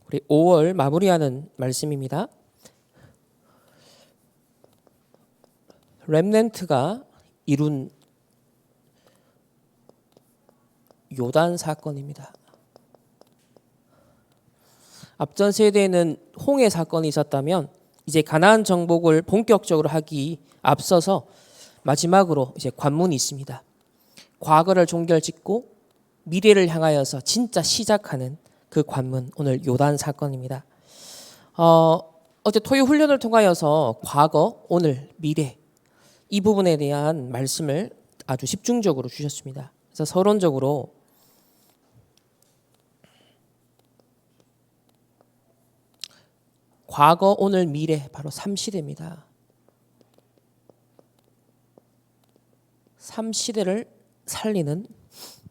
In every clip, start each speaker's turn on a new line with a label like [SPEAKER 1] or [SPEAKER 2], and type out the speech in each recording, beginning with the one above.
[SPEAKER 1] 우리 5월 마무리하는 말씀입니다. 렘넌트가 이룬 요단 사건입니다. 앞전 세대에는 홍해 사건이 있었다면 이제 가나안 정복을 본격적으로 하기 앞서서 마지막으로 이제 관문이 있습니다. 과거를 종결짓고 미래를 향하여서 진짜 시작하는 그 관문, 오늘 요단 사건입니다. 어제 토요 훈련을 통하여서 과거, 오늘, 미래 이 부분에 대한 말씀을 아주 집중적으로 주셨습니다. 그래서 서론적으로 과거, 오늘, 미래 바로 3시대입니다. 3시대를 살리는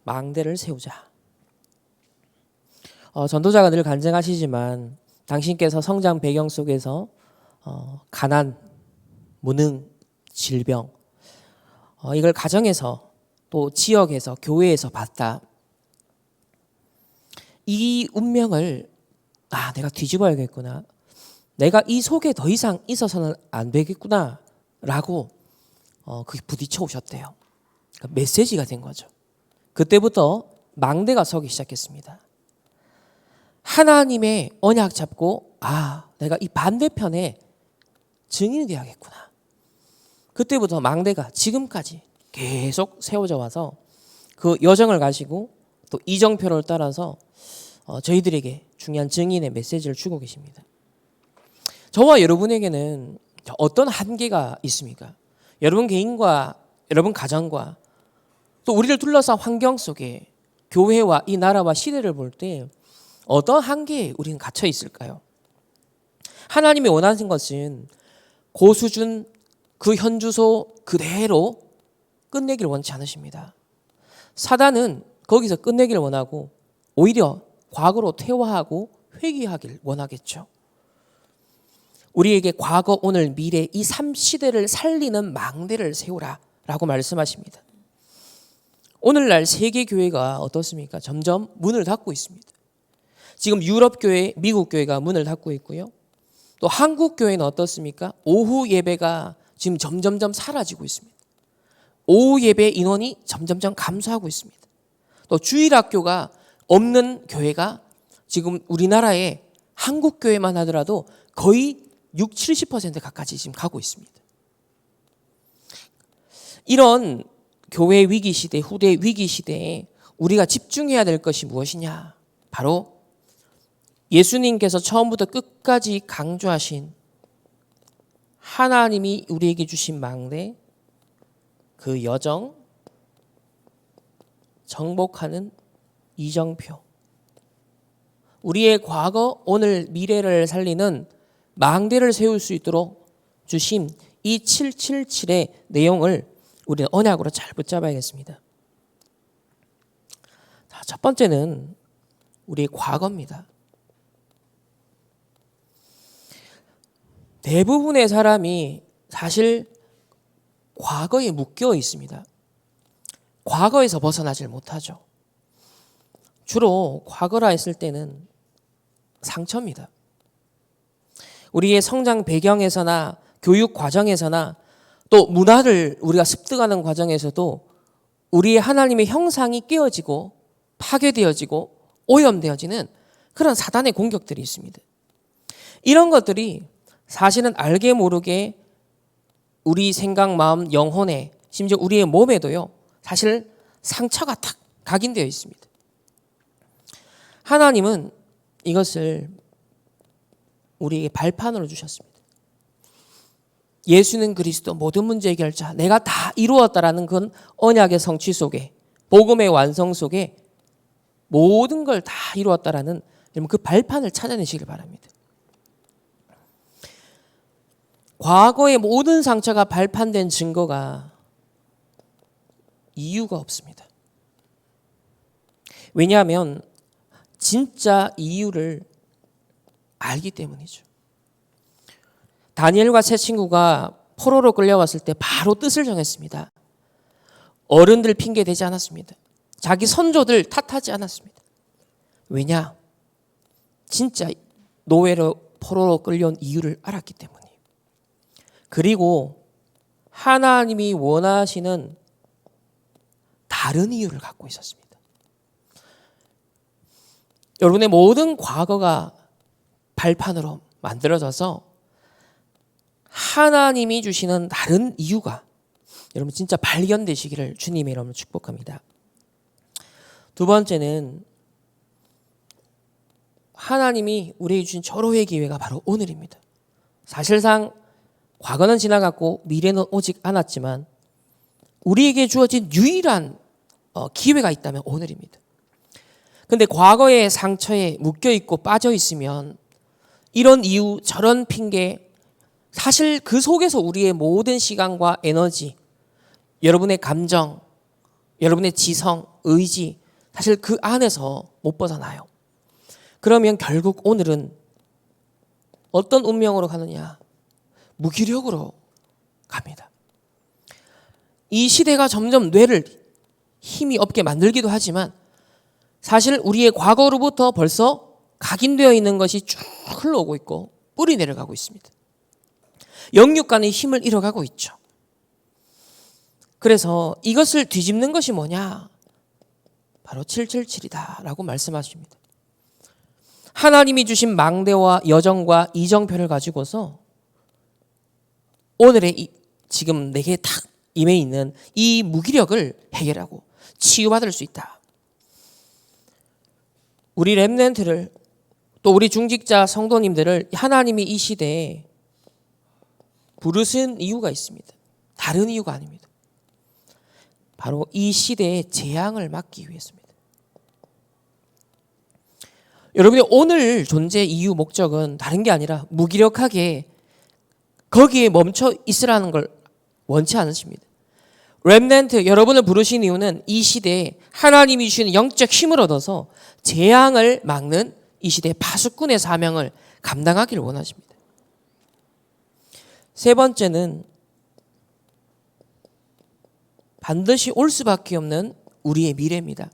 [SPEAKER 1] 망대를 세우자. 전도자가 늘 간증하시지만 당신께서 성장 배경 속에서 가난, 무능, 질병 이걸 가정에서 또 지역에서 교회에서 봤다. 이 운명을 내가 뒤집어야겠구나. 내가 이 속에 더 이상 있어서는 안 되겠구나 라고 그게 부딪혀 오셨대요. 그러니까 메시지가 된 거죠. 그때부터 망대가 서기 시작했습니다. 하나님의 언약 잡고 내가 이 반대편에 증인이 되어야겠구나. 그때부터 망대가 지금까지 계속 세워져 와서 그 여정을 가시고 또 이정표를 따라서 저희들에게 중요한 증인의 메시지를 주고 계십니다. 저와 여러분에게는 어떤 한계가 있습니까? 여러분 개인과 여러분 가정과 또 우리를 둘러싼 환경 속에 교회와 이 나라와 시대를 볼 때 어떤 한계에 우리는 갇혀 있을까요? 하나님이 원하는 것은 고수준 그 현주소 그대로 끝내기를 원치 않으십니다. 사단은 거기서 끝내기를 원하고 오히려 과거로 퇴화하고 회귀하길 원하겠죠. 우리에게 과거, 오늘, 미래 이 3시대를 살리는 망대를 세우라 라고 말씀하십니다. 오늘날 세계교회가 어떻습니까? 점점 문을 닫고 있습니다. 지금 유럽교회, 미국교회가 문을 닫고 있고요. 또 한국교회는 어떻습니까? 오후 예배가 지금 점점점 사라지고 있습니다. 오후 예배 인원이 점점점 감소하고 있습니다. 또 주일학교가 없는 교회가 지금 우리나라에 한국교회만 하더라도 거의 60-70% 가까이 지금 가고 있습니다. 이런 교회 위기 시대, 후대 위기 시대에 우리가 집중해야 될 것이 무엇이냐? 바로 예수님께서 처음부터 끝까지 강조하신 하나님이 우리에게 주신 망대, 그 여정, 정복하는 이정표. 우리의 과거, 오늘, 미래를 살리는 망대를 세울 수 있도록 주신 이 777의 내용을 우리는 언약으로 잘 붙잡아야겠습니다. 첫 번째는 우리의 과거입니다. 대부분의 사람이 사실 과거에 묶여 있습니다. 과거에서 벗어나질 못하죠. 주로 과거라 했을 때는 상처입니다. 우리의 성장 배경에서나 교육 과정에서나 또 문화를 우리가 습득하는 과정에서도 우리의 하나님의 형상이 깨어지고 파괴되어지고 오염되어지는 그런 사단의 공격들이 있습니다. 이런 것들이 사실은 알게 모르게 우리 생각, 마음, 영혼에 심지어 우리의 몸에도요 사실 상처가 탁 각인되어 있습니다. 하나님은 이것을 우리에게 발판으로 주셨습니다. 예수는 그리스도 모든 문제 해결자, 내가 다 이루었다라는 그 언약의 성취 속에 복음의 완성 속에 모든 걸 다 이루었다라는 그 발판을 찾아내시길 바랍니다. 과거의 모든 상처가 발판된 증거가 이유가 없습니다. 왜냐하면 진짜 이유를 알기 때문이죠. 다니엘과 세 친구가 포로로 끌려왔을 때 바로 뜻을 정했습니다. 어른들 핑계 대지 않았습니다. 자기 선조들 탓하지 않았습니다. 왜냐? 진짜 노예로 포로로 끌려온 이유를 알았기 때문이에요. 그리고 하나님이 원하시는 다른 이유를 갖고 있었습니다. 여러분의 모든 과거가 발판으로 만들어져서 하나님이 주시는 다른 이유가 여러분 진짜 발견되시기를 주님의 이름으로 축복합니다. 두 번째는 하나님이 우리에게 주신 절호의 기회가 바로 오늘입니다. 사실상 과거는 지나갔고 미래는 오직 않았지만 우리에게 주어진 유일한 기회가 있다면 오늘입니다. 근데 과거의 상처에 묶여 있고 빠져 있으면 이런 이유 저런 핑계, 사실 그 속에서 우리의 모든 시간과 에너지, 여러분의 감정, 여러분의 지성, 의지, 사실 그 안에서 못 벗어나요. 그러면 결국 오늘은 어떤 운명으로 가느냐? 무기력으로 갑니다. 이 시대가 점점 뇌를 힘이 없게 만들기도 하지만 사실 우리의 과거로부터 벌써 각인되어 있는 것이 쭉 흘러오고 있고 뿌리 내려가고 있습니다. 영육 간의 힘을 잃어가고 있죠. 그래서 이것을 뒤집는 것이 뭐냐? 바로 777이다 라고 말씀하십니다. 하나님이 주신 망대와 여정과 이정표를 가지고서 오늘의 지금 내게 탁 임해 있는 이 무기력을 해결하고 치유받을 수 있다. 우리 렘넌트를 또 우리 중직자 성도님들을 하나님이 이 시대에 부르신 이유가 있습니다. 다른 이유가 아닙니다. 바로 이 시대의 재앙을 막기 위해서입니다. 여러분의 오늘 존재 이유 목적은 다른 게 아니라 무기력하게 거기에 멈춰 있으라는 걸 원치 않으십니다. 렘넌트 여러분을 부르신 이유는 이 시대에 하나님이 주시는 영적 힘을 얻어서 재앙을 막는 이 시대의 파수꾼의 사명을 감당하기를 원하십니다. 세 번째는 반드시 올 수밖에 없는 우리의 미래입니다.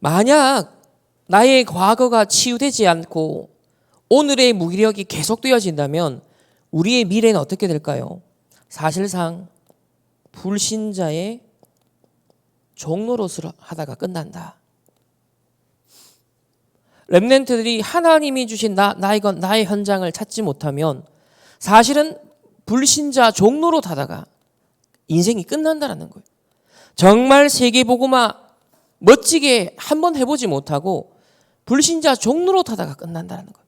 [SPEAKER 1] 만약 나의 과거가 치유되지 않고 오늘의 무기력이 계속되어진다면 우리의 미래는 어떻게 될까요? 사실상 불신자의 종노릇을 하다가 끝난다. 렘넌트들이 하나님이 주신 나의 현장을 찾지 못하면 사실은 불신자 종노릇 하다가 인생이 끝난다는 거예요. 정말 세계복음화 멋지게 한번 해보지 못하고 불신자 종노릇 하다가 끝난다는 거예요.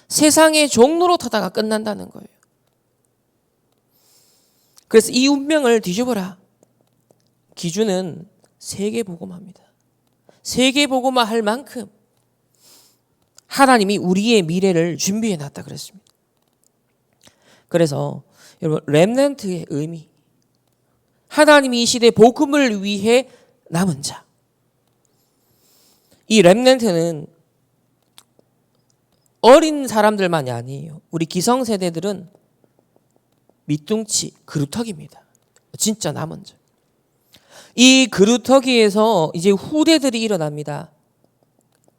[SPEAKER 1] 세상의 종노릇 하다가 끝난다는 거예요. 그래서 이 운명을 뒤집어라. 기준은 세계복음화입니다. 세계복음화 할 만큼 하나님이 우리의 미래를 준비해 놨다 그랬습니다. 그래서 여러분 렘넌트의 의미, 하나님이 이 시대 복음을 위해 남은 자. 이 렘넌트는 어린 사람들만이 아니에요. 우리 기성세대들은 밑둥치, 그루터기입니다. 진짜 남은 자. 이 그루터기에서 이제 후대들이 일어납니다.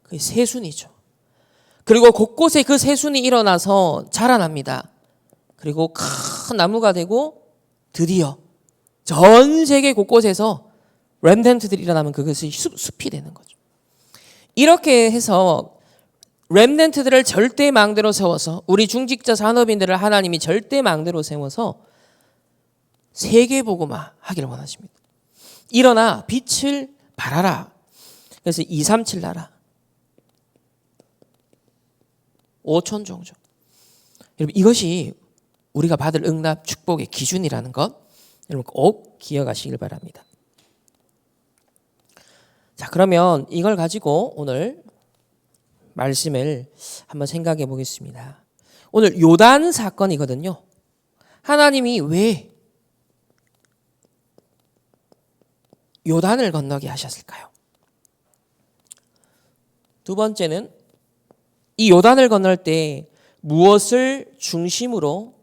[SPEAKER 1] 그게 새순이죠. 그리고 곳곳에 그 새순이 일어나서 자라납니다. 그리고 큰 나무가 되고 드디어 전 세계 곳곳에서 렘넌트들이 일어나면 그것이 숲이 되는 거죠. 이렇게 해서 렘넌트들을 절대 망대로 세워서 우리 중직자 산업인들을 하나님이 절대 망대로 세워서 세계복음화 하기를 원하십니다. 일어나 빛을 발하라. 그래서 237 나라 5천 종족. 여러분 이것이 우리가 받을 응답 축복의 기준이라는 것 여러분 꼭 기억하시길 바랍니다. 자, 그러면 이걸 가지고 오늘 말씀을 한번 생각해 보겠습니다. 오늘 요단 사건이거든요. 하나님이 왜 요단을 건너게 하셨을까요? 두 번째는 이 요단을 건널 때 무엇을 중심으로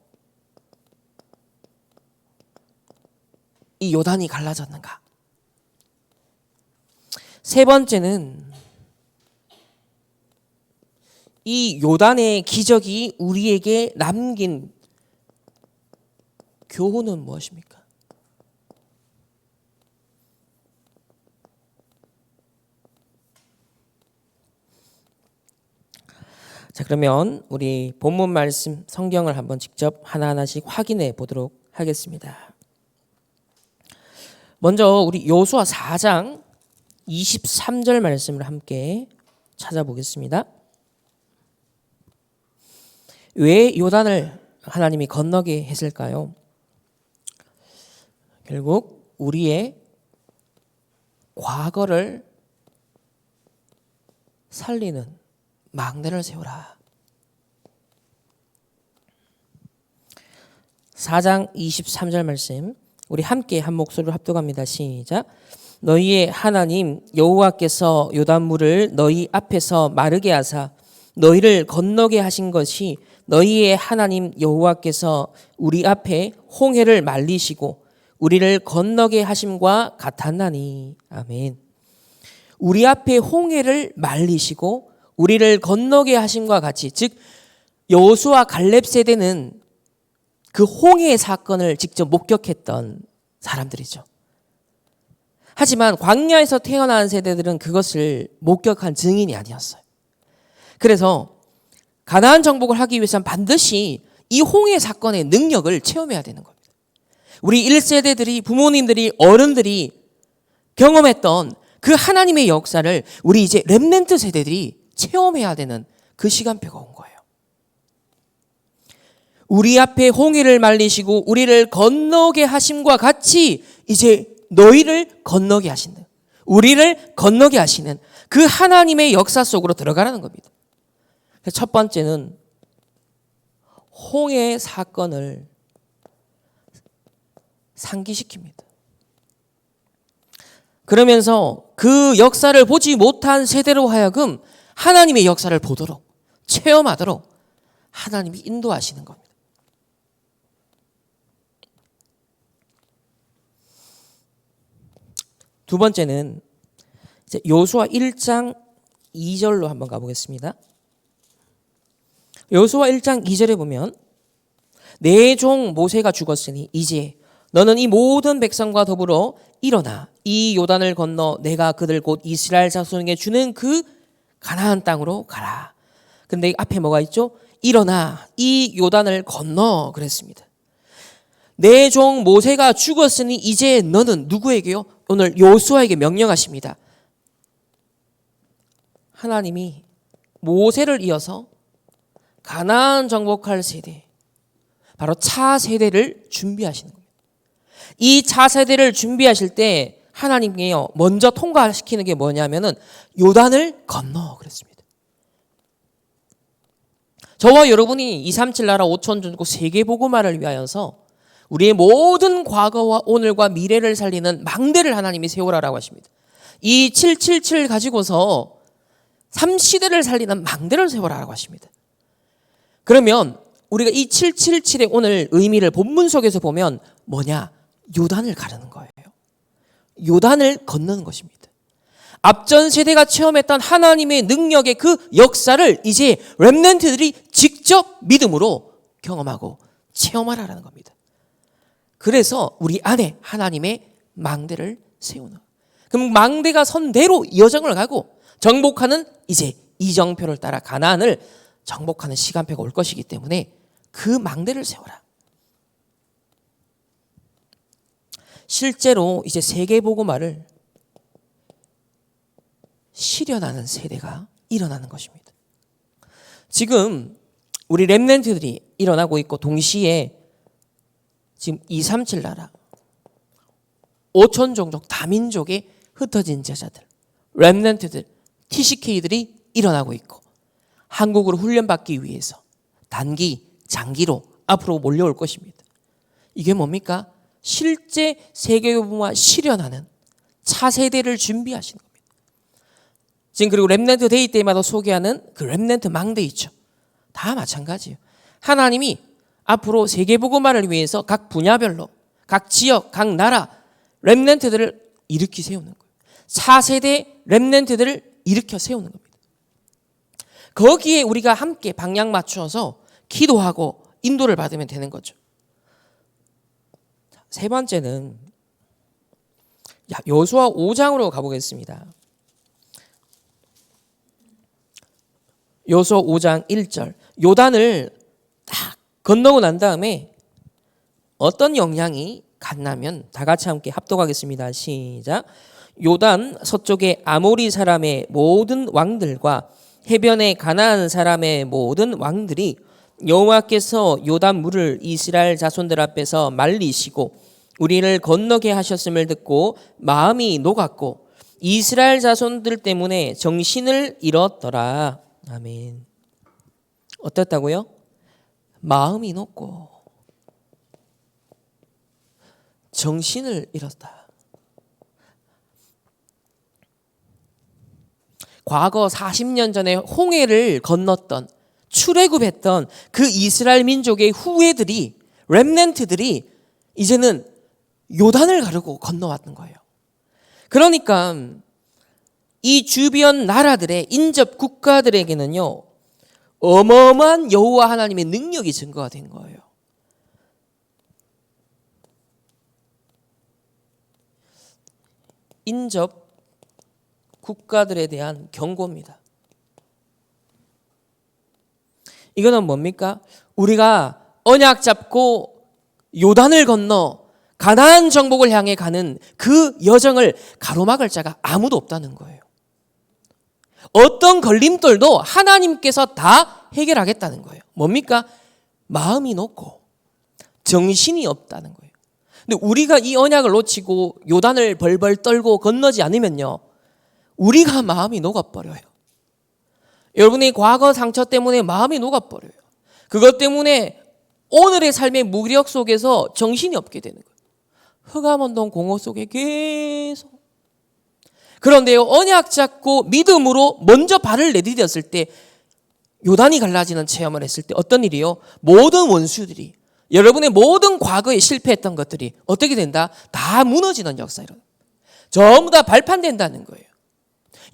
[SPEAKER 1] 이 요단이 갈라졌는가? 세 번째는 이 요단의 기적이 우리에게 남긴 교훈은 무엇입니까? 자, 그러면 우리 본문 말씀 성경을 한번 직접 하나하나씩 확인해 보도록 하겠습니다. 먼저 우리 요수아 4장 23절 말씀을 함께 찾아보겠습니다. 왜 요단을 하나님이 건너게 했을까요? 결국 우리의 과거를 살리는 망대를 세우라. 4장 23절 말씀 우리 함께 한 목소리로 합독합니다. 시작. 너희의 하나님 여호와께서 요단물을 너희 앞에서 마르게 하사 너희를 건너게 하신 것이 너희의 하나님 여호와께서 우리 앞에 홍해를 말리시고 우리를 건너게 하심과 같았나니. 아멘. 우리 앞에 홍해를 말리시고 우리를 건너게 하심과 같이, 즉 여호수아 갈렙 세대는 그 홍해 사건을 직접 목격했던 사람들이죠. 하지만 광야에서 태어난 세대들은 그것을 목격한 증인이 아니었어요. 그래서 가나안 정복을 하기 위해서는 반드시 이 홍해 사건의 능력을 체험해야 되는 겁니다. 우리 1세대들이, 부모님들이, 어른들이 경험했던 그 하나님의 역사를 우리 이제 렘넌트 세대들이 체험해야 되는 그 시간표가 온 거예요. 우리 앞에 홍해를 말리시고 우리를 건너게 하심과 같이 이제 너희를 건너게 하시는, 우리를 건너게 하시는 그 하나님의 역사 속으로 들어가라는 겁니다. 첫 번째는 홍해 사건을 상기시킵니다. 그러면서 그 역사를 보지 못한 세대로 하여금 하나님의 역사를 보도록, 체험하도록 하나님이 인도하시는 겁니다. 두 번째는 이제 요수아 1장 2절로 한번 가보겠습니다. 요수아 1장 2절에 보면 내 종 모세가 죽었으니 이제 너는 이 모든 백성과 더불어 일어나 이 요단을 건너 내가 그들 곧 이스라엘 자손에게 주는 그 가나안 땅으로 가라. 근데 앞에 뭐가 있죠? 일어나 이 요단을 건너 그랬습니다. 내 종 모세가 죽었으니 이제 너는 누구에게요? 오늘 요수아에게 명령하십니다. 하나님이 모세를 이어서 가나안 정복할 세대, 바로 차세대를 준비하시는 겁니다. 이 차세대를 준비하실 때 하나님께요 먼저 통과시키는 게 뭐냐면은 요단을 건너 그랬습니다. 저와 여러분이 237 나라 5천 전국 세계 복음화를 위하여서 우리의 모든 과거와 오늘과 미래를 살리는 망대를 하나님이 세우라라고 하십니다. 이 777 가지고서 3시대를 살리는 망대를 세우라라고 하십니다. 그러면 우리가 이 777의 오늘 의미를 본문 속에서 보면 뭐냐? 요단을 가르는 거예요. 요단을 건너는 것입니다. 앞전 세대가 체험했던 하나님의 능력의 그 역사를 이제 렘넌트들이 직접 믿음으로 경험하고 체험하라는 겁니다. 그래서 우리 안에 하나님의 망대를 세우는. 그럼 망대가 선 대로 여정을 가고 정복하는 이제 이정표를 따라 가나안을 정복하는 시간표가 올 것이기 때문에 그 망대를 세워라. 실제로 이제 세계복음화를 실현하는 세대가 일어나는 것입니다. 지금 우리 렘넌트들이 일어나고 있고 동시에 지금 237 나라 5천 종족 다민족의 흩어진 제자들, 렘넌트들, TCK들이 일어나고 있고 한국으로 훈련받기 위해서 단기, 장기로 앞으로 몰려올 것입니다. 이게 뭡니까? 실제 세계복음화 실현하는 차세대를 준비하시는 겁니다. 지금 그리고 렘넌트 데이 때마다 소개하는 그 렘넌트 망대 있죠. 다 마찬가지예요. 하나님이 앞으로 세계복음화를 위해서 각 분야별로, 각 지역, 각 나라 렘넌트들을 일으켜 세우는 거예요. 차세대 렘넌트들을 일으켜 세우는 겁니다. 거기에 우리가 함께 방향 맞추어서 기도하고 인도를 받으면 되는 거죠. 세 번째는 여호수아 5장으로 가보겠습니다. 여호수아 5장 1절. 요단을 딱 건너고 난 다음에 어떤 영향이 갔냐면 다 같이 함께 합독하겠습니다. 시작. 요단 서쪽의 아모리 사람의 모든 왕들과 해변의 가나안 사람의 모든 왕들이 여호와께서 요단 물을 이스라엘 자손들 앞에서 말리시고 우리를 건너게 하셨음을 듣고 마음이 녹았고 이스라엘 자손들 때문에 정신을 잃었더라. 아멘. 어떻다고요? 마음이 녹고 정신을 잃었다. 과거 40년 전에 홍해를 건넜던 출애굽했던 그 이스라엘 민족의 후예들이 렘넌트들이 이제는 요단을 가르고 건너왔던 거예요. 그러니까 이 주변 나라들의 인접 국가들에게는요 어마어마한 여호와 하나님의 능력이 증거가 된 거예요. 인접 국가들에 대한 경고입니다. 이거는 뭡니까? 우리가 언약 잡고 요단을 건너 가나안 정복을 향해 가는 그 여정을 가로막을 자가 아무도 없다는 거예요. 어떤 걸림돌도 하나님께서 다 해결하겠다는 거예요. 뭡니까? 마음이 높고 정신이 없다는 거예요. 근데 우리가 이 언약을 놓치고 요단을 벌벌 떨고 건너지 않으면요 우리가 마음이 녹아버려요. 여러분의 과거 상처 때문에 마음이 녹아버려요. 그것 때문에 오늘의 삶의 무기력 속에서 정신이 없게 되는 거예요. 흑암운동 공허 속에 계속. 그런데요 언약 잡고 믿음으로 먼저 발을 내디뎠을 때 요단이 갈라지는 체험을 했을 때 어떤 일이요? 모든 원수들이 여러분의 모든 과거에 실패했던 것들이 어떻게 된다? 다 무너지는 역사 일어나. 전부 다 발판된다는 거예요.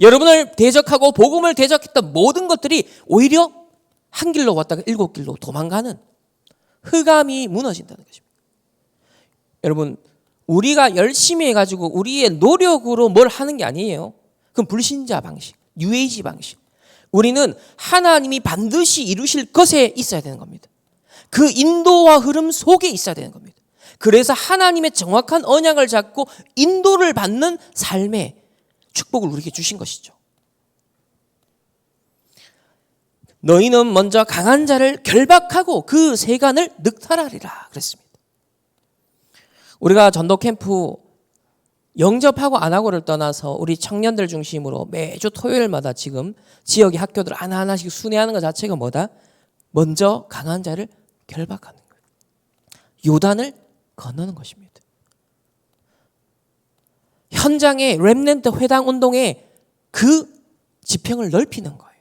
[SPEAKER 1] 여러분을 대적하고 복음을 대적했던 모든 것들이 오히려 한 길로 왔다가 7길로 도망가는 흑암이 무너진다는 것입니다. 여러분 우리가 열심히 해가지고 우리의 노력으로 뭘 하는 게 아니에요. 그건 불신자 방식, 뉴에이지 방식. 우리는 하나님이 반드시 이루실 것에 있어야 되는 겁니다. 그 인도와 흐름 속에 있어야 되는 겁니다. 그래서 하나님의 정확한 언약을 잡고 인도를 받는 삶의 축복을 우리에게 주신 것이죠. 너희는 먼저 강한 자를 결박하고 그 세간을 늑탈하리라 그랬습니다. 우리가 전도 캠프 영접하고 안 하고를 떠나서 우리 청년들 중심으로 매주 토요일마다 지금 지역의 학교들 하나하나씩 순회하는 것 자체가 뭐다? 먼저 강한 자를 결박하는 거예요. 요단을 건너는 것입니다. 현장의 렘넌트 회당 운동에 그 지평을 넓히는 거예요.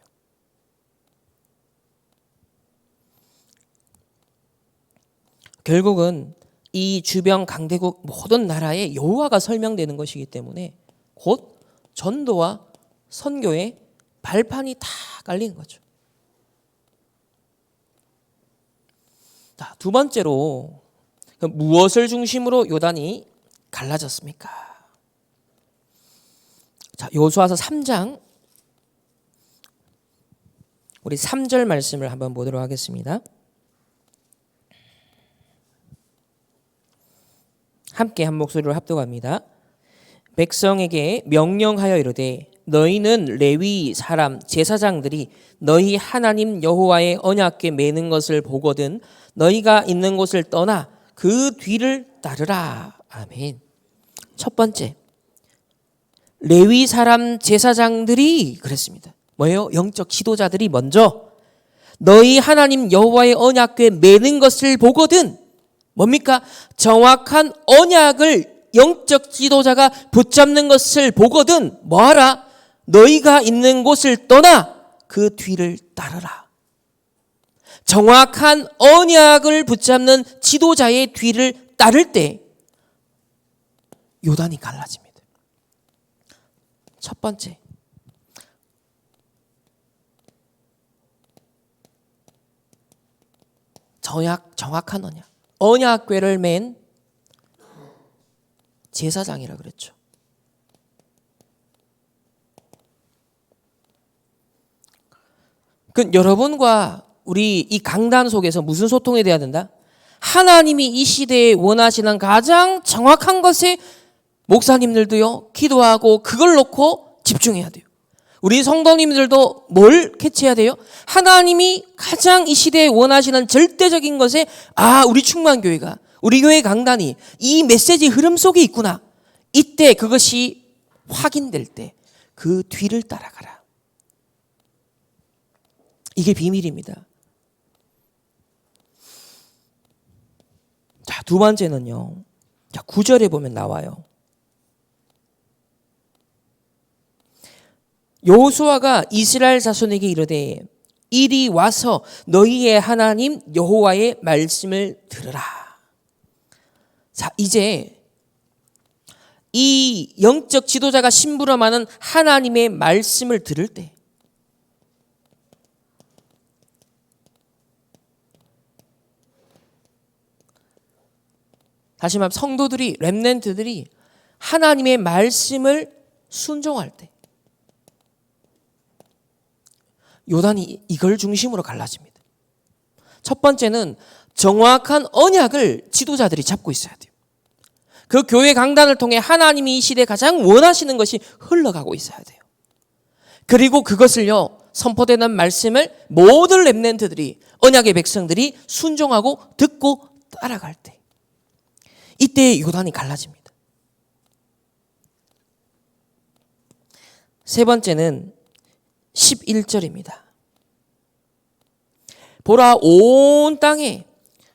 [SPEAKER 1] 결국은 이 주변 강대국 모든 나라에 여호와가 설명되는 것이기 때문에 곧 전도와 선교의 발판이 다 깔리는 거죠. 자, 두 번째로 무엇을 중심으로 요단이 갈라졌습니까? 자, 여호수아서 3장 우리 3절 말씀을 한번 보도록 하겠습니다. 함께 한 목소리로 합독합니다. 백성에게 명령하여 이르되 너희는 레위 사람 제사장들이 너희 하나님 여호와의 언약궤 매는 것을 보거든 너희가 있는 곳을 떠나 그 뒤를 따르라. 아멘. 첫 번째, 레위 사람 제사장들이 그랬습니다. 뭐예요? 영적 지도자들이 먼저 너희 하나님 여호와의 언약궤 매는 것을 보거든 뭡니까? 정확한 언약을 영적 지도자가 붙잡는 것을 보거든 뭐하라? 너희가 있는 곳을 떠나 그 뒤를 따르라. 정확한 언약을 붙잡는 지도자의 뒤를 따를 때 요단이 갈라집니다. 첫 번째, 정확한 언약. 언약궤를 맨 제사장이라 그랬죠. 그 여러분과 우리 이 강단 속에서 무슨 소통이 돼야 된다? 하나님이 이 시대에 원하시는 가장 정확한 것에 목사님들도요 기도하고 그걸 놓고 집중해야 돼요. 우리 성도님들도 뭘 캐치해야 돼요? 하나님이 가장 이 시대에 원하시는 절대적인 것에 우리 충만교회가 우리 교회 강단이 이 메시지 흐름 속에 있구나. 이때 그것이 확인될 때 그 뒤를 따라가라. 이게 비밀입니다. 자, 두 번째는요. 자, 9절에 보면 나와요. 여호수아가 이스라엘 자손에게 이르되 이리 와서 너희의 하나님 여호와의 말씀을 들으라. 자, 이제 이 영적 지도자가 심부름하는 하나님의 말씀을 들을 때 다시 말하면 성도들이 렘넌트들이 하나님의 말씀을 순종할 때 요단이 이걸 중심으로 갈라집니다. 첫 번째는 정확한 언약을 지도자들이 잡고 있어야 돼요. 그 교회 강단을 통해 하나님이 이 시대에 가장 원하시는 것이 흘러가고 있어야 돼요. 그리고 그것을요 선포되는 말씀을 모든 렘넌트들이 언약의 백성들이 순종하고 듣고 따라갈 때 이때 요단이 갈라집니다. 세 번째는 11절입니다. 보라 온 땅에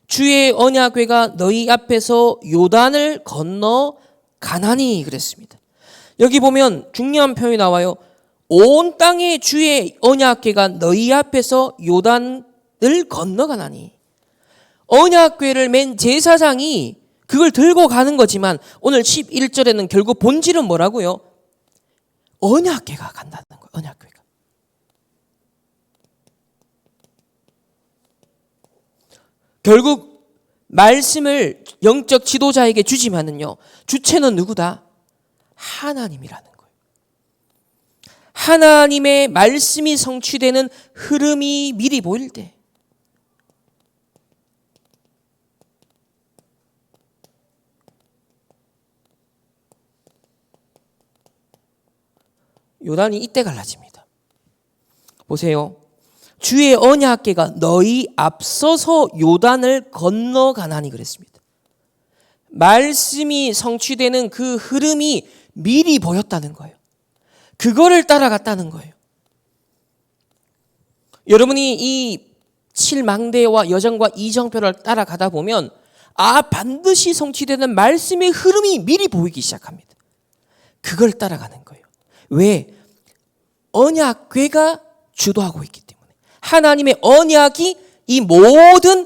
[SPEAKER 1] 주의 언약궤가 너희 앞에서 요단을 건너 가나니 그랬습니다. 여기 보면 중요한 표현이 나와요. 온 땅에 주의 언약궤가 너희 앞에서 요단을 건너가나니. 언약궤를 맨 제사장이 그걸 들고 가는 거지만 오늘 11절에는 결국 본질은 뭐라고요? 언약궤가 간다는 거예요. 언약궤가. 결국 말씀을 영적 지도자에게 주지만은요. 주체는 누구다? 하나님이라는 거예요. 하나님의 말씀이 성취되는 흐름이 미리 보일 때 요단이 이때 갈라집니다. 보세요. 주의 언약궤가 너희 앞서서 요단을 건너가나니 그랬습니다. 말씀이 성취되는 그 흐름이 미리 보였다는 거예요. 그거를 따라갔다는 거예요. 여러분이 이 7망대와 여정과 이정표를 따라가다 보면 반드시 성취되는 말씀의 흐름이 미리 보이기 시작합니다. 그걸 따라가는 거예요. 왜? 언약궤가 주도하고 있기 때문에. 하나님의 언약이 이 모든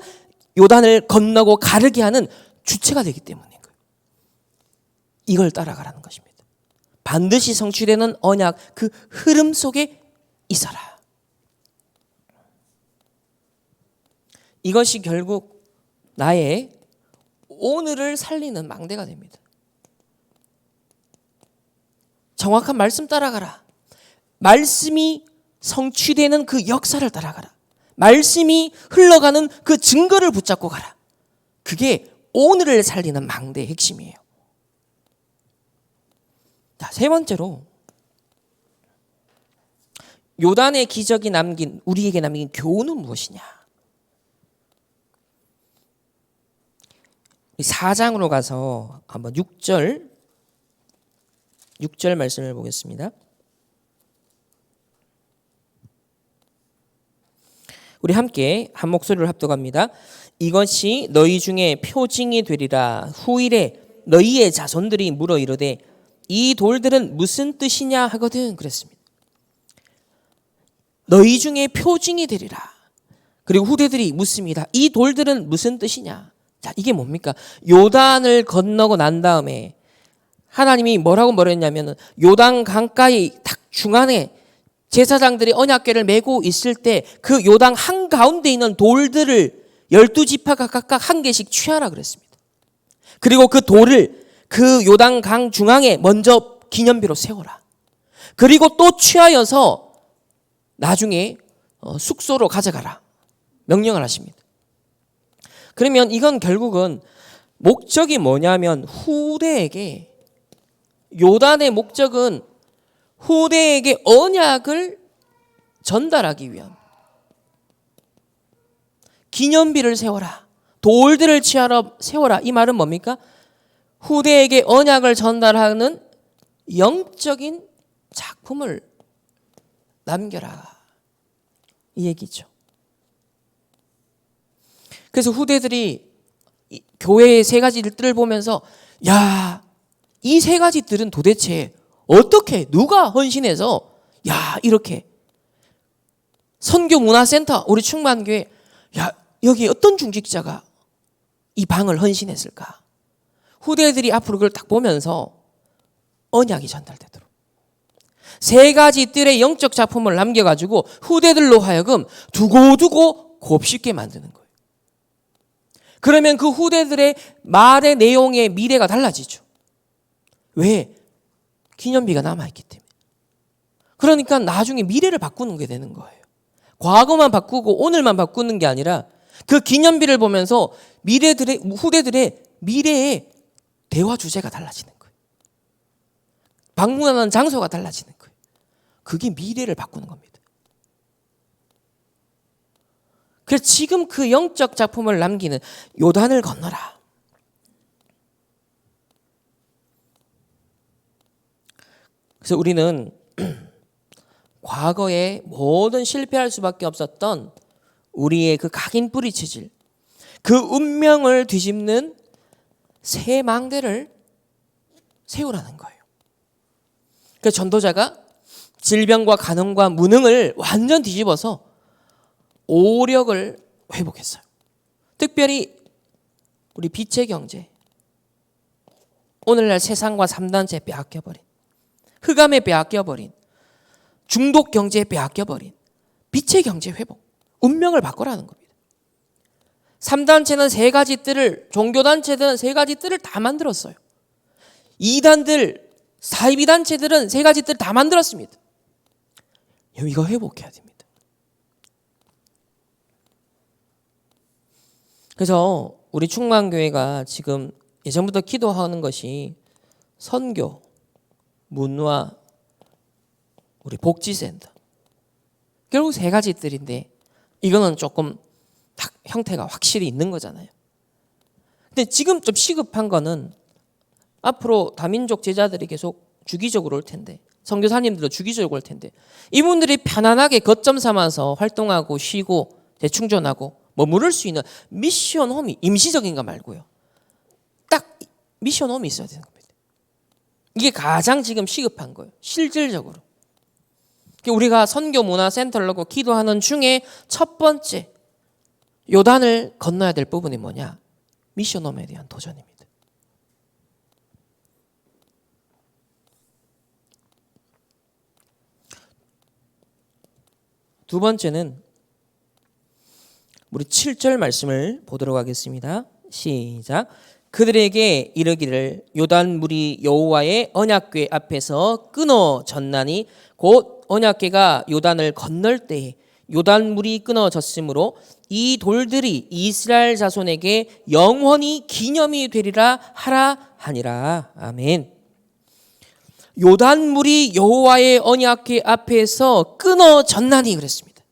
[SPEAKER 1] 요단을 건너고 가르게 하는 주체가 되기 때문인 거예요. 이걸 따라가라는 것입니다. 반드시 성취되는 언약 그 흐름 속에 있어라. 이것이 결국 나의 오늘을 살리는 망대가 됩니다. 정확한 말씀 따라가라. 말씀이 성취되는 그 역사를 따라가라. 말씀이 흘러가는 그 증거를 붙잡고 가라. 그게 오늘을 살리는 망대의 핵심이에요. 자, 세 번째로 요단의 기적이 우리에게 남긴 교훈은 무엇이냐? 4장으로 가서 한번 6절 말씀을 보겠습니다. 우리 함께 한 목소리로 합독합니다. 이것이 너희 중에 표징이 되리라. 후일에 너희의 자손들이 물어 이르되 이 돌들은 무슨 뜻이냐 하거든 그랬습니다. 너희 중에 표징이 되리라. 그리고 후대들이 묻습니다. 이 돌들은 무슨 뜻이냐? 자, 이게 뭡니까? 요단을 건너고 난 다음에 하나님이 뭐라고 말했냐면 요단 강가의 딱 중앙에 제사장들이 언약궤를 메고 있을 때 그 요단 한가운데 있는 돌들을 12지파가 각각 한 개씩 취하라 그랬습니다. 그리고 그 돌을 그 요단강 중앙에 먼저 기념비로 세워라. 그리고 또 취하여서 나중에 숙소로 가져가라. 명령을 하십니다. 그러면 이건 결국은 목적이 뭐냐면 후대에게, 요단의 목적은 후대에게 언약을 전달하기 위한, 기념비를 세워라, 돌들을 취하러 세워라. 이 말은 뭡니까? 후대에게 언약을 전달하는 영적인 작품을 남겨라, 이 얘기죠. 그래서 후대들이 교회의 세 가지 뜰을 보면서, 야, 이 세 가지 뜰은 도대체 어떻게, 누가 헌신해서 이렇게 선교문화센터, 우리 충만교회, 여기 어떤 중직자가 이 방을 헌신했을까? 후대들이 앞으로 그걸 딱 보면서 언약이 전달되도록 세 가지 뜰의 영적 작품을 남겨가지고 후대들로 하여금 두고두고 곱씹게 만드는 거예요. 그러면 그 후대들의 말의 내용의 미래가 달라지죠. 왜? 기념비가 남아있기 때문에. 그러니까 나중에 미래를 바꾸는 게 되는 거예요. 과거만 바꾸고 오늘만 바꾸는 게 아니라 그 기념비를 보면서 후대들의 미래의 대화 주제가 달라지는 거예요. 방문하는 장소가 달라지는 거예요. 그게 미래를 바꾸는 겁니다. 그래서 지금 그 영적 작품을 남기는 요단을 건너라. 그래서 우리는 과거에 모든 실패할 수밖에 없었던 우리의 그 각인 뿌리 체질, 그 운명을 뒤집는 새 망대를 세우라는 거예요. 그래서 전도자가 질병과 간음과 무능을 완전 뒤집어서 오력을 회복했어요. 특별히 우리 빛의 경제, 오늘날 세상과 3단체에 빼앗겨버린, 흑암에 빼앗겨버린, 중독 경제에 빼앗겨버린 빛의 경제 회복, 운명을 바꾸라는 겁니다. 3단체는 세 가지 뜰을, 종교단체들은 세 가지 뜰을 다 만들었어요. 2단들, 사이비단체들은 세 가지 뜰을 다 만들었습니다. 이거 회복해야 됩니다. 그래서 우리 충만교회가 지금 예전부터 기도하는 것이 선교, 문화, 우리 복지센터. 결국 세 가지 뜰인데 이거는 조금 형태가 확실히 있는 거잖아요. 근데 지금 좀 시급한 거는 앞으로 다민족 제자들이 계속 주기적으로 올 텐데, 선교사님들도 주기적으로 올 텐데, 이분들이 편안하게 거점 삼아서 활동하고 쉬고 재충전하고 머무를 수 있는 미션홈이, 임시적인 거 말고요, 딱 미션홈이 있어야 되는 겁니다. 이게 가장 지금 시급한 거예요. 실질적으로. 우리가 선교문화센터를 놓고 기도하는 중에 첫 번째 요단을 건너야 될 부분이 뭐냐? 미션홈에 대한 도전입니다. 두 번째는 우리 7절 말씀을 보도록 하겠습니다. 시작. 그들에게 이르기를 요단물이 여호와의 언약궤 앞에서 끊어졌나니 곧 언약궤가 요단을 건널 때에 요단물이 끊어졌으므로 이 돌들이 이스라엘 자손에게 영원히 기념이 되리라 하라 하니라. 아멘. 요단물이 여호와의 언약궤 앞에서 끊어졌나니 그랬습니다.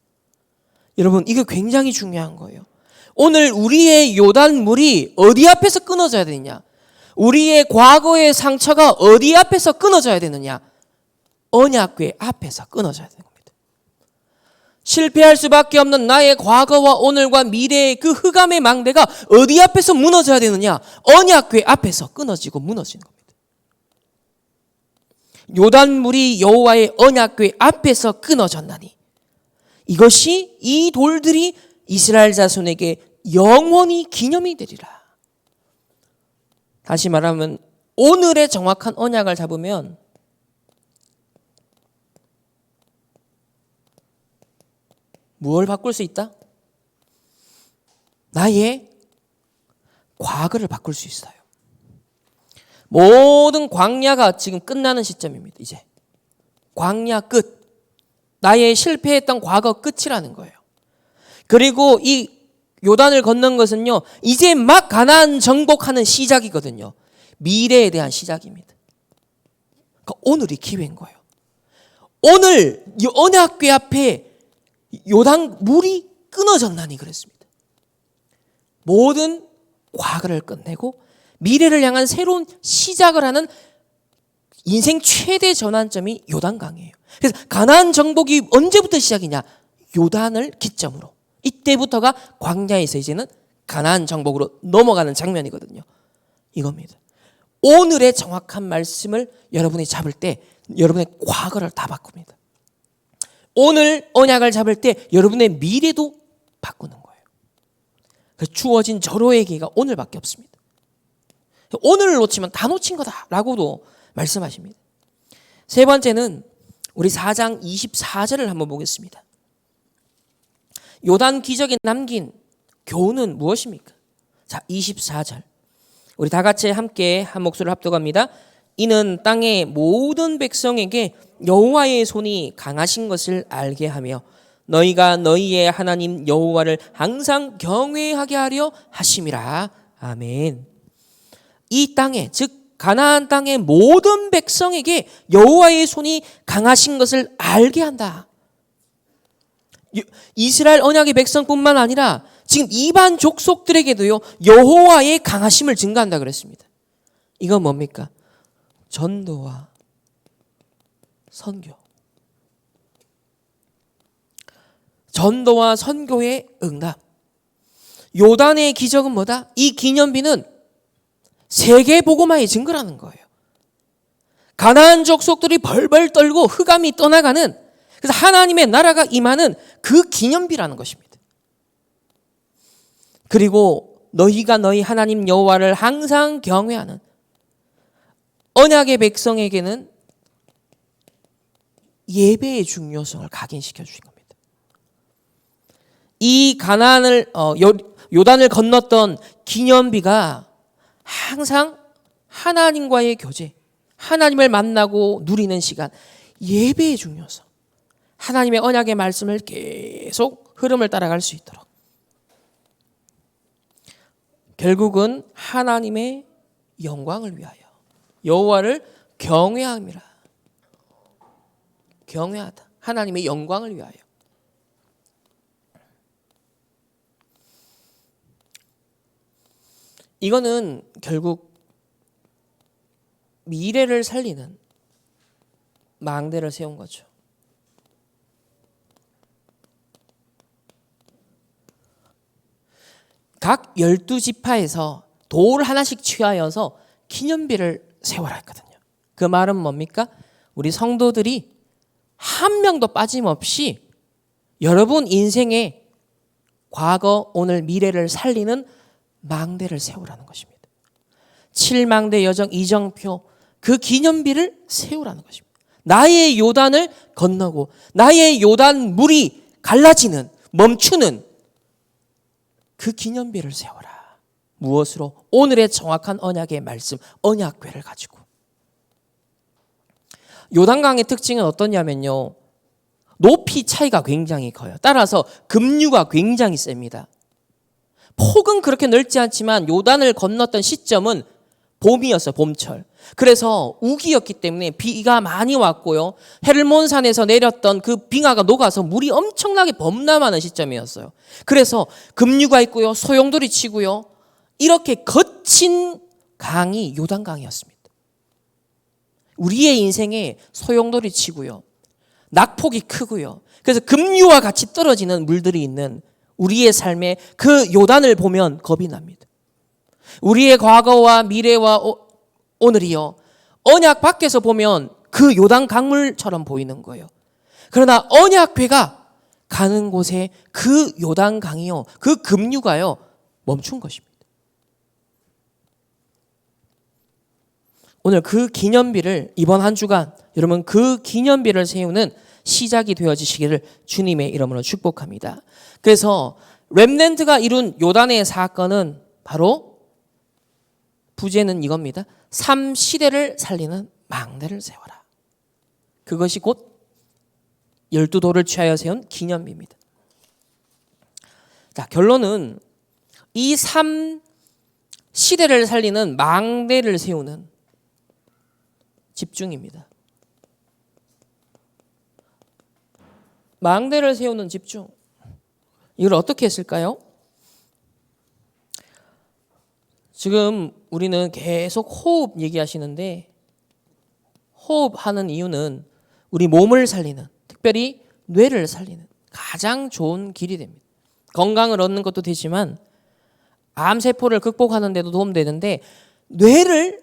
[SPEAKER 1] 여러분, 이게 굉장히 중요한 거예요. 오늘 우리의 요단물이 어디 앞에서 끊어져야 되느냐? 우리의 과거의 상처가 어디 앞에서 끊어져야 되느냐? 언약궤 앞에서 끊어져야 되는 겁니다. 실패할 수밖에 없는 나의 과거와 오늘과 미래의 그 흑암의 망대가 어디 앞에서 무너져야 되느냐? 언약궤 앞에서 끊어지고 무너지는 겁니다. 요단물이 여호와의 언약궤 앞에서 끊어졌나니 이것이, 이 돌들이 이스라엘 자손에게 영원히 기념이 되리라. 다시 말하면 오늘의 정확한 언약을 잡으면 무엇을 바꿀 수 있다? 나의 과거를 바꿀 수 있어요. 모든 광야가 지금 끝나는 시점입니다. 이제 광야 끝. 나의 실패했던 과거 끝이라는 거예요. 그리고 이 요단을 건넌 것은요, 이제 막 가나안 정복하는 시작이거든요. 미래에 대한 시작입니다. 그러니까 오늘이 기회인 거예요. 오늘 언약궤 앞에 요단 물이 끊어졌나니 그랬습니다. 모든 과거를 끝내고 미래를 향한 새로운 시작을 하는 인생 최대 전환점이 요단강이에요. 그래서 가나안 정복이 언제부터 시작이냐? 요단을 기점으로. 이때부터가 광야에서 이제는 가나안 정복으로 넘어가는 장면이거든요. 이겁니다. 오늘의 정확한 말씀을 여러분이 잡을 때 여러분의 과거를 다 바꿉니다. 오늘 언약을 잡을 때 여러분의 미래도 바꾸는 거예요. 그래서 주어진 절호의 기회가 오늘밖에 없습니다. 오늘을 놓치면 다 놓친 거다라고도 말씀하십니다. 세 번째는 우리 4장 24절을 한번 보겠습니다. 요단 기적이 남긴 교훈은 무엇입니까? 자, 24절. 우리 다 같이 함께 한 목소리를 합독합니다. 이는 땅의 모든 백성에게 여호와의 손이 강하신 것을 알게 하며 너희가 너희의 하나님 여호와를 항상 경외하게 하려 하심이라. 아멘. 이 땅에, 즉 가나안 땅의 모든 백성에게 여호와의 손이 강하신 것을 알게 한다. 이스라엘 언약의 백성뿐만 아니라 지금 이반 족속들에게도요, 여호와의 강하심을 증가한다 그랬습니다. 이건 뭡니까? 전도와 선교. 전도와 선교의 응답. 요단의 기적은 뭐다? 이 기념비는 세계 복음화의 증거라는 거예요. 가나안 족속들이 벌벌 떨고 흑암이 떠나가는, 그래서 하나님의 나라가 임하는 그 기념비라는 것입니다. 그리고 너희가 너희 하나님 여호와를 항상 경외하는 언약의 백성에게는 예배의 중요성을 각인시켜 주신 겁니다. 이 가나안을 요단을 건넜던 기념비가 항상 하나님과의 교제, 하나님을 만나고 누리는 시간, 예배의 중요성, 하나님의 언약의 말씀을 계속 흐름을 따라갈 수 있도록 결국은 하나님의 영광을 위하여 여호와를 경외함이라. 경외하다. 하나님의 영광을 위하여. 이거는 결국 미래를 살리는 망대를 세운 거죠. 각 12지파에서 돌 하나씩 취하여서 기념비를 세워라 했거든요. 그 말은 뭡니까? 우리 성도들이 한 명도 빠짐없이 여러분 인생의 과거, 오늘, 미래를 살리는 망대를 세우라는 것입니다. 7망대 여정 이정표, 그 기념비를 세우라는 것입니다. 나의 요단을 건너고 나의 요단 물이 갈라지는, 멈추는 그 기념비를 세워라. 무엇으로? 오늘의 정확한 언약의 말씀, 언약궤를 가지고. 요단강의 특징은 어떠냐면요, 높이 차이가 굉장히 커요. 따라서 급류가 굉장히 셉니다. 폭은 그렇게 넓지 않지만 요단을 건넜던 시점은 봄이었어요. 봄철. 그래서 우기였기 때문에 비가 많이 왔고요, 헤르몬산에서 내렸던 그 빙하가 녹아서 물이 엄청나게 범람하는 시점이었어요. 그래서 급류가 있고요, 소용돌이 치고요, 이렇게 거친 강이 요단강이었습니다. 우리의 인생에 소용돌이 치고요, 낙폭이 크고요, 그래서 급류와 같이 떨어지는 물들이 있는 우리의 삶에 그 요단을 보면 겁이 납니다. 우리의 과거와 미래와 오늘이요, 언약 밖에서 보면 그 요단 강물처럼 보이는 거예요. 그러나 언약궤가 가는 곳에 그 요단 강이요, 그 급류가요 멈춘 것입니다. 오늘 그 기념비를, 이번 한 주간 여러분 그 기념비를 세우는 시작이 되어지시기를 주님의 이름으로 축복합니다. 그래서 렘넌트가 이룬 요단의 사건은 바로 부제는 이겁니다. 3시대를 살리는 망대를 세워라. 그것이 곧 12돌을 취하여 세운 기념비입니다. 자, 결론은 이 3시대를 살리는 망대를 세우는 집중입니다. 망대를 세우는 집중. 이걸 어떻게 했을까요? 지금 우리는 계속 호흡 얘기하시는데 호흡하는 이유는 우리 몸을 살리는, 특별히 뇌를 살리는 가장 좋은 길이 됩니다. 건강을 얻는 것도 되지만 암세포를 극복하는 데도 도움되는데 뇌를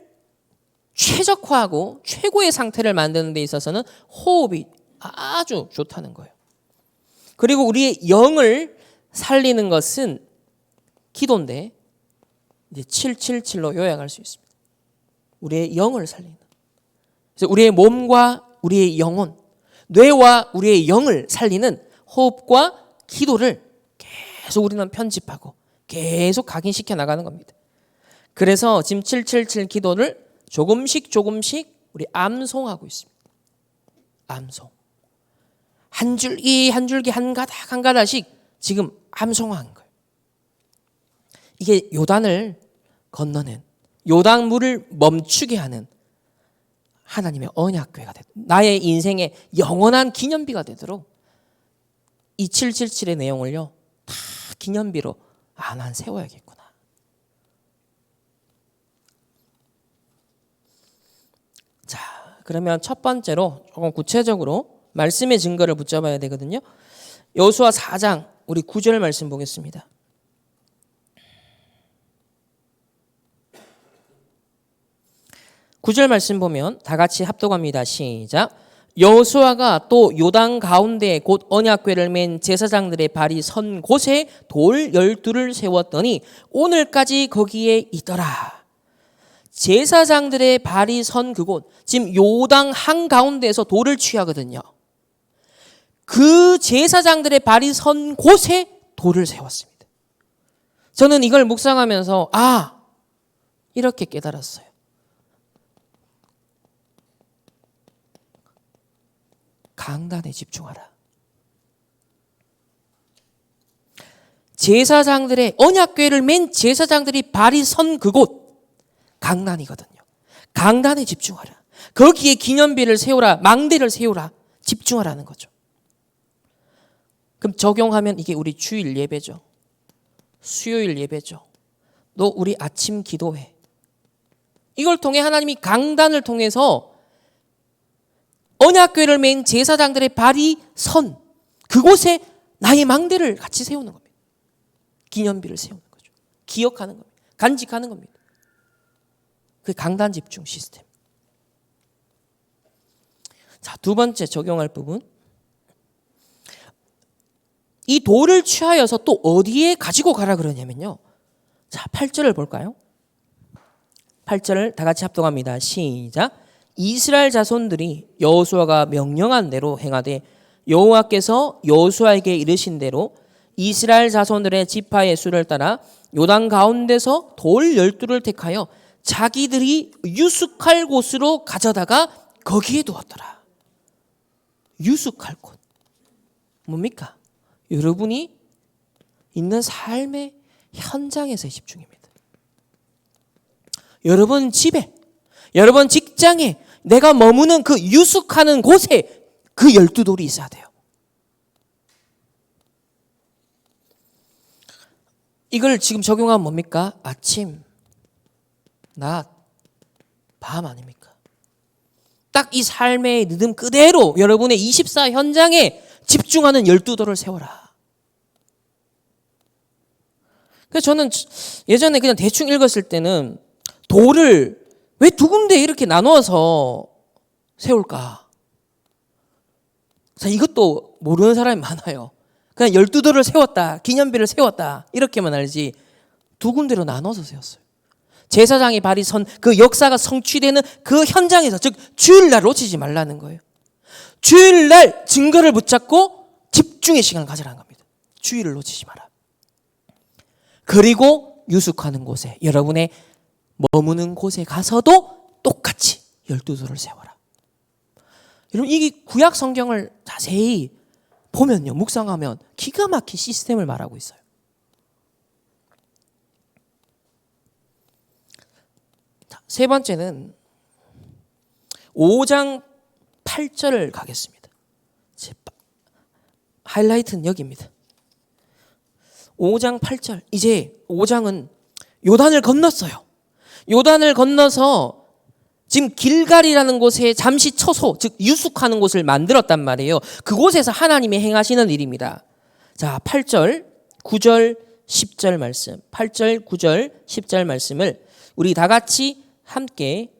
[SPEAKER 1] 최적화하고 최고의 상태를 만드는 데 있어서는 호흡이 아주 좋다는 거예요. 그리고 우리의 영을 살리는 것은 기도인데 이제 777로 요약할 수 있습니다. 우리의 영을 살리는. 그래서 우리의 몸과 우리의 영혼, 뇌와 우리의 영을 살리는 호흡과 기도를 계속 우리는 편집하고 계속 각인시켜 나가는 겁니다. 그래서 지금 777 기도를 조금씩 우리 암송하고 있습니다. 암송. 한 줄기 한 줄기 한 가닥 한 가닥씩 지금 암송한 거예요. 이게 요단을 건너는, 요단물을 멈추게 하는 하나님의 언약궤가 됐다. 나의 인생의 영원한 기념비가 되도록 이 777의 내용을요 다 기념비로 난 세워야겠구나. 자, 그러면 첫 번째로 조금 구체적으로 말씀의 증거를 붙잡아야 되거든요. 여호수아 4장 우리 9절 말씀 보겠습니다. 9절 말씀 보면 다 같이 합독합니다. 시작. 여호수아가 또 요단 가운데 곧 언약궤를 맨 제사장들의 발이 선 곳에 돌 12를 세웠더니 오늘까지 거기에 있더라. 제사장들의 발이 선 그곳, 지금 요단 한가운데에서 돌을 취하거든요. 그 제사장들의 발이 선 곳에 돌을 세웠습니다. 저는 이걸 묵상하면서 이렇게 깨달았어요. 강단에 집중하라. 제사장들의 언약궤를 맨 제사장들이 발이 선 그곳 강단이거든요. 강단에 집중하라. 거기에 기념비를 세우라. 망대를 세우라. 집중하라는 거죠. 그럼 적용하면 이게 우리 주일 예배죠. 수요일 예배죠. 또 우리 아침 기도회. 이걸 통해 하나님이 강단을 통해서 언약궤를 맨 제사장들의 발이 선 그곳에 나의 망대를 같이 세우는 겁니다. 기념비를 세우는 거죠. 기억하는 겁니다. 간직하는 겁니다. 그게 강단 집중 시스템. 자, 두 번째 적용할 부분. 이 돌을 취하여서 또 어디에 가지고 가라 그러냐면요. 자, 8절을 볼까요? 8절을 다 같이 합독합니다. 시작. 이스라엘 자손들이 여호수아가 명령한 대로 행하되 여호와께서 여호수아에게 이르신 대로 이스라엘 자손들의 지파의 수를 따라 요단 가운데서 돌 12를 택하여 자기들이 유숙할 곳으로 가져다가 거기에 두었더라. 유숙할 곳. 뭡니까? 여러분이 있는 삶의 현장에서의 집중입니다. 여러분 집에, 여러분 직장에, 내가 머무는 그 유숙하는 곳에 그 12돌이 있어야 돼요. 이걸 지금 적용하면 뭡니까? 아침, 낮, 밤 아닙니까? 딱 이 삶의 리듬 그대로 여러분의 24 현장에 집중하는 12돌을 세워라. 그래서 저는 예전에 그냥 대충 읽었을 때는 돌을 왜 두 군데 이렇게 나누어서 세울까? 자, 이것도 모르는 사람이 많아요. 그냥 12돌을 세웠다, 기념비를 세웠다 이렇게만 알지 두 군데로 나눠서 세웠어요. 제사장이 발이 선 그 역사가 성취되는 그 현장에서, 즉 주일날 놓치지 말라는 거예요. 주일날 증거를 붙잡고 집중의 시간을 가져라는 겁니다. 주일을 놓치지 마라. 그리고 유숙하는 곳에, 여러분의 머무는 곳에 가서도 똑같이 12돌을 세워라. 여러분, 이 구약 성경을 자세히 보면요, 묵상하면 기가 막힌 시스템을 말하고 있어요. 자, 세 번째는 5장 8절을 가겠습니다. 하이라이트는 여기입니다. 5장 8절. 이제 5장은 요단을 건넜어요. 요단을 건너서 지금 길갈이라는 곳에 잠시 처소, 즉 유숙하는 곳을 만들었단 말이에요. 그곳에서 하나님이 행하시는 일입니다. 자, 8절, 9절, 10절 말씀. 8절, 9절, 10절 말씀을 우리 다 같이 함께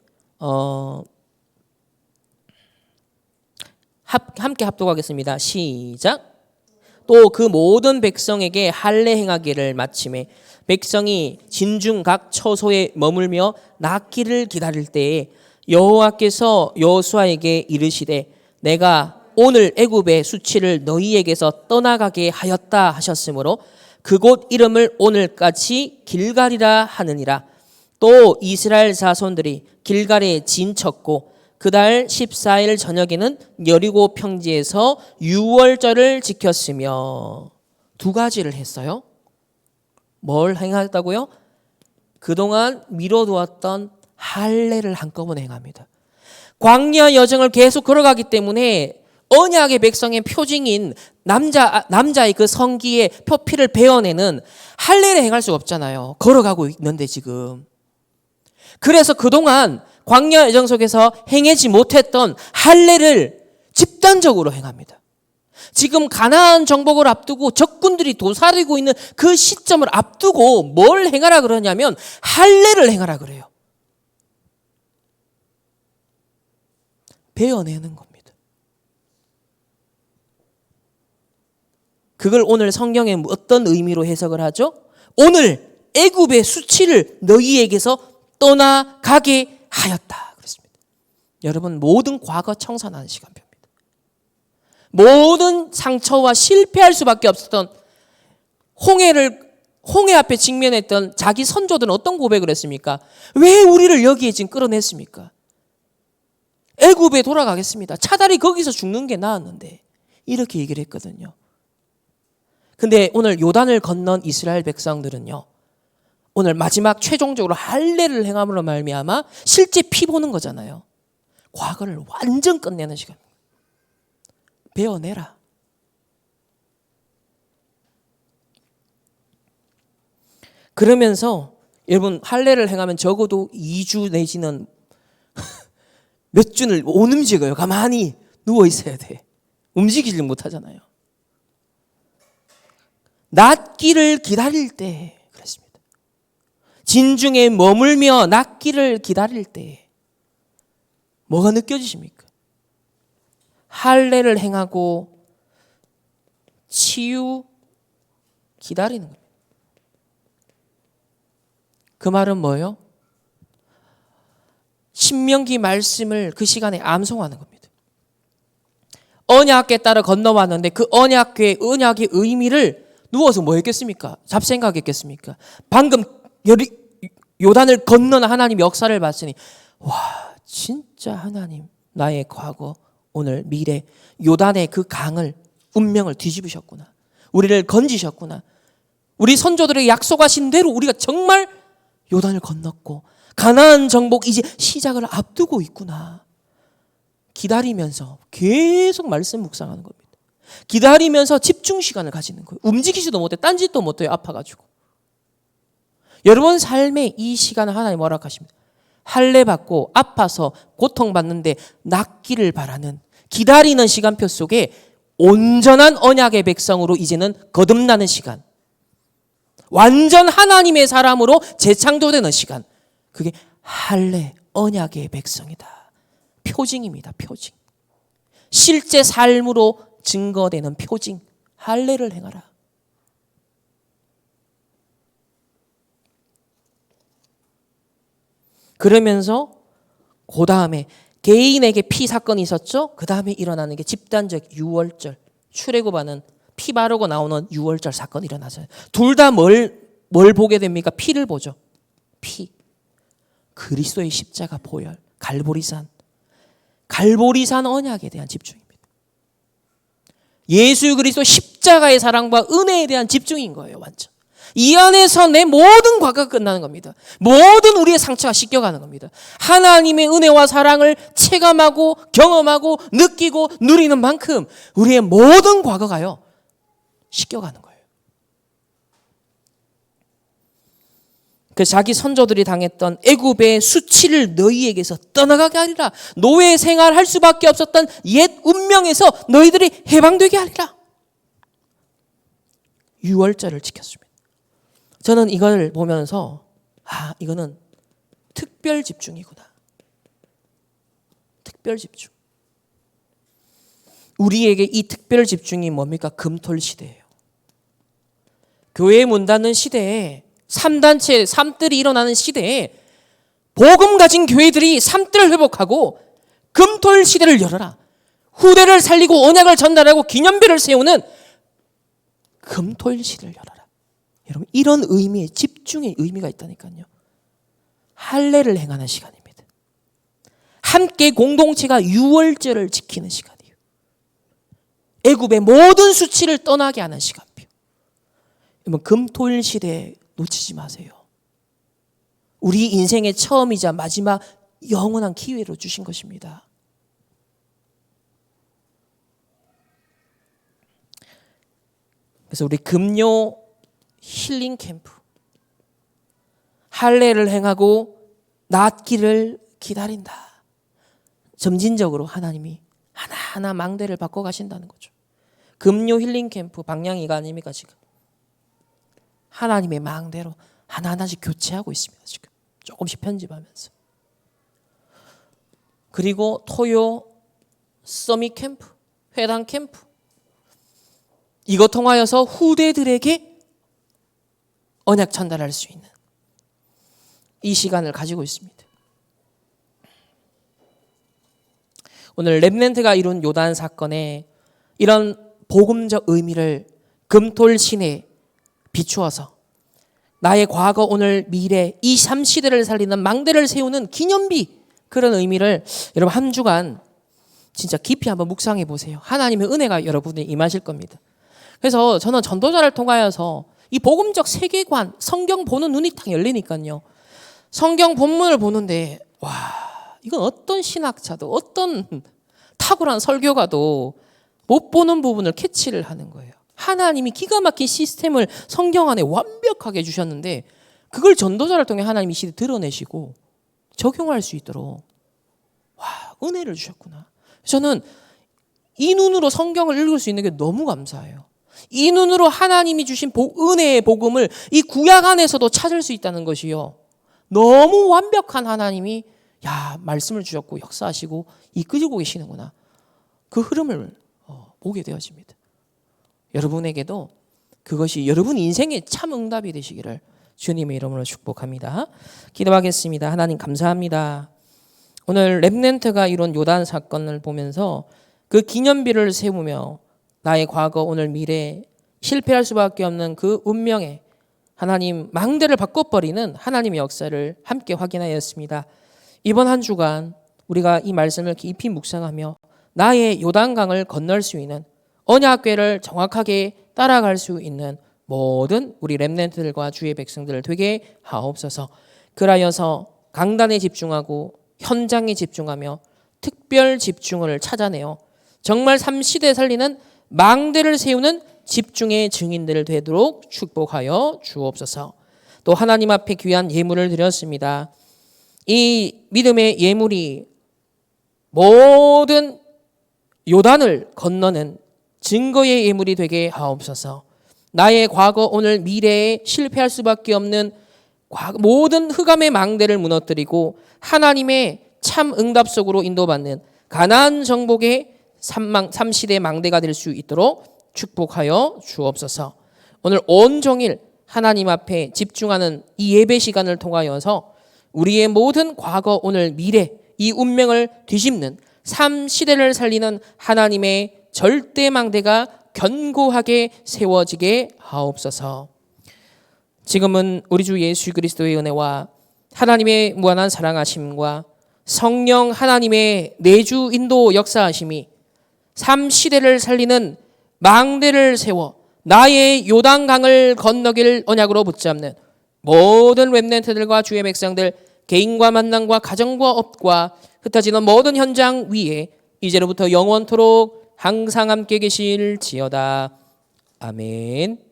[SPEAKER 1] 함께 합독하겠습니다. 시작. 또 그 모든 백성에게 할례 행하기를 마침에 백성이 진중 각 처소에 머물며 낫기를 기다릴 때에 여호와께서 여호수아에게 이르시되 내가 오늘 애굽의 수치를 너희에게서 떠나가게 하였다 하셨으므로 그곳 이름을 오늘까지 길갈이라 하느니라. 또 이스라엘 자손들이 길갈에 진쳤고 그달 14일 저녁에는 여리고 평지에서 유월절을 지켰으며 두 가지를 했어요. 뭘 행했다고요? 그동안 미뤄두었던 할례를 한꺼번에 행합니다. 광야 여정을 계속 걸어가기 때문에 언약의 백성의 표징인 남자의 그 성기의 표피를 베어내는 할례를 행할 수가 없잖아요. 걸어가고 있는데 지금. 그래서 그동안 광야 여정 속에서 행하지 못했던 할례를 집단적으로 행합니다. 지금 가나안 정복을 앞두고 적군들이 도사리고 있는 그 시점을 앞두고 뭘 행하라 그러냐면 할례를 행하라 그래요. 베어내는 겁니다. 그걸 오늘 성경에 어떤 의미로 해석을 하죠? 오늘 애굽의 수치를 너희에게서 떠나가게 하였다 그랬습니다. 여러분, 모든 과거 청산하는 시간표입니다. 모든 상처와 실패할 수밖에 없었던 홍해 앞에 직면했던 자기 선조들은 어떤 고백을 했습니까? 왜 우리를 여기에 지금 끌어냈습니까? 애굽에 돌아가겠습니다. 차라리 거기서 죽는 게 나았는데, 이렇게 얘기를 했거든요. 근데 오늘 요단을 건넌 이스라엘 백성들은요, 오늘 마지막 최종적으로 할례를 행함으로 말미암아 실제 피 보는 거잖아요. 과거를 완전 끝내는 시간입니다. 베어내라. 그러면서 여러분, 할례를 행하면 적어도 2주 내지는 몇 주를 못 움직여요. 가만히 누워 있어야 돼. 움직이질 못하잖아요. 낫기를 기다릴 때 그랬습니다. 진중에 머물며 낫기를 기다릴 때 뭐가 느껴지십니까? 할례를 행하고 치유 기다리는 겁니다. 그 말은 뭐예요? 신명기 말씀을 그 시간에 암송하는 겁니다. 언약궤 따라 건너왔는데 그 언약의 의미를 누워서 뭐 했겠습니까? 잡생각했겠습니까? 방금 요단을 건너는 하나님 역사를 봤으니 와, 진짜 하나님 나의 과거, 오늘, 미래 요단의 그 강을, 운명을 뒤집으셨구나. 우리를 건지셨구나. 우리 선조들에게 약속하신 대로 우리가 정말 요단을 건넜고 가나안 정복 이제 시작을 앞두고 있구나. 기다리면서 계속 말씀 묵상하는 겁니다. 기다리면서 집중 시간을 가지는 거예요. 움직이지도 못해, 딴짓도 못해요. 아파가지고. 여러분 삶의 이 시간을 하나님 허락하십니다. 할례 받고 아파서 고통받는데 낫기를 바라는, 기다리는 시간표 속에 온전한 언약의 백성으로 이제는 거듭나는 시간, 완전 하나님의 사람으로 재창조되는 시간, 그게 할례 언약의 백성이다. 표징입니다. 표징. 실제 삶으로 증거되는 표징. 할례를 행하라. 그러면서 그 다음에 개인에게 피 사건이 있었죠. 그 다음에 일어나는 게 집단적 유월절, 출애굽하는 피 바르고 나오는 유월절 사건이 일어나서요. 둘 다 뭘 뭘 보게 됩니까? 피를 보죠. 피. 그리스도의 십자가 보혈, 갈보리산 언약에 대한 집중입니다. 예수 그리스도 십자가의 사랑과 은혜에 대한 집중인 거예요. 완전. 이 안에서 내 모든 과거가 끝나는 겁니다. 모든 우리의 상처가 씻겨가는 겁니다. 하나님의 은혜와 사랑을 체감하고 경험하고 느끼고 누리는 만큼 우리의 모든 과거가요 씻겨가는 거예요. 그 자기 선조들이 당했던 애굽의 수치를 너희에게서 떠나가게 하리라. 노예 생활할 수밖에 없었던 옛 운명에서 너희들이 해방되게 하리라. 유월절을 지켰습니다. 저는 이걸 보면서 이거는 특별 집중이구나. 특별 집중. 우리에게 이 특별 집중이 뭡니까? 금토일 시대예요. 교회 문 닫는 시대에 3단체, 삶들이 일어나는 시대에 복음 가진 교회들이 삶들을 회복하고 금토일 시대를 열어라. 후대를 살리고 언약을 전달하고 기념비를 세우는 금토일 시대를 열어라. 여러분 이런 의미의 집중의 의미가 있다니까요. 할례를 행하는 시간입니다. 함께 공동체가 유월절을 지키는 시간이에요. 애굽의 모든 수치를 떠나게 하는 시간표. 여러분 금토일 시대에 놓치지 마세요. 우리 인생의 처음이자 마지막 영원한 기회로 주신 것입니다. 그래서 우리 금요 힐링 캠프 할례를 행하고 낫기를 기다린다. 점진적으로 하나님이 하나하나 망대를 바꿔 가신다는 거죠. 금요 힐링 캠프 방향이가 아닙니까 지금? 하나님의 망대로 하나하나씩 교체하고 있습니다. 지금 조금씩 편집하면서. 그리고 토요 서밋 캠프, 회당 캠프 이것 통하여서 후대들에게 언약 전달할 수 있는 이 시간을 가지고 있습니다. 오늘 렘넌트가 이룬 요단 사건에 이런 복음적 의미를 금토일 신에 비추어서 나의 과거, 오늘, 미래 이 삶 시대를 살리는 망대를 세우는 기념비 그런 의미를 여러분 한 주간 진짜 깊이 한번 묵상해 보세요. 하나님의 은혜가 여러분에 임하실 겁니다. 그래서 저는 전도자를 통하여서 이 복음적 세계관, 성경 보는 눈이 딱 열리니까요. 성경 본문을 보는데 와 이건 어떤 신학자도 어떤 탁월한 설교가도 못 보는 부분을 캐치를 하는 거예요. 하나님이 기가 막힌 시스템을 성경 안에 완벽하게 주셨는데 그걸 전도자를 통해 하나님이 시대 드러내시고 적용할 수 있도록 은혜를 주셨구나. 저는 이 눈으로 성경을 읽을 수 있는 게 너무 감사해요. 이 눈으로 하나님이 주신 은혜의 복음을 이 구약 안에서도 찾을 수 있다는 것이요. 너무 완벽한 하나님이 말씀을 주셨고 역사하시고 이끌고 계시는구나. 그 흐름을 보게 되어집니다. 여러분에게도 그것이 여러분 인생의 참 응답이 되시기를 주님의 이름으로 축복합니다. 기도하겠습니다. 하나님 감사합니다. 오늘 렘넌트가 이룬 요단 사건을 보면서 그 기념비를 세우며 나의 과거, 오늘, 미래 실패할 수밖에 없는 그 운명에 하나님 망대를 바꿔버리는 하나님의 역사를 함께 확인하였습니다. 이번 한 주간 우리가 이 말씀을 깊이 묵상하며 나의 요단강을 건널 수 있는 언약궤를 정확하게 따라갈 수 있는 모든 우리 렘넌트들과 주의 백성들을 되게 하옵소서. 그라여서 강단에 집중하고 현장에 집중하며 특별 집중을 찾아내어 정말 삼시대 살리는 망대를 세우는 집중의 증인들 되도록 축복하여 주옵소서. 또 하나님 앞에 귀한 예물을 드렸습니다. 이 믿음의 예물이 모든 요단을 건너는 증거의 예물이 되게 하옵소서. 나의 과거, 오늘, 미래에 실패할 수밖에 없는 모든 흑암의 망대를 무너뜨리고 하나님의 참 응답 속으로 인도받는 가나안 정복의 삼시대 망대가 될 수 있도록 축복하여 주옵소서. 오늘 온종일 하나님 앞에 집중하는 이 예배 시간을 통하여서 우리의 모든 과거, 오늘, 미래 이 운명을 뒤집는 삶 시대를 살리는 하나님의 절대 망대가 견고하게 세워지게 하옵소서. 지금은 우리 주 예수 그리스도의 은혜와 하나님의 무한한 사랑하심과 성령 하나님의 내주 인도 역사하심이 삶 시대를 살리는 망대를 세워 나의 요단강을 건너길 언약으로 붙잡는 모든 렘넌트들과 주의 백성들 개인과 만남과 가정과 업과 흩어지는 모든 현장 위에 이제로부터 영원토록 항상 함께 계실지어다. 아멘.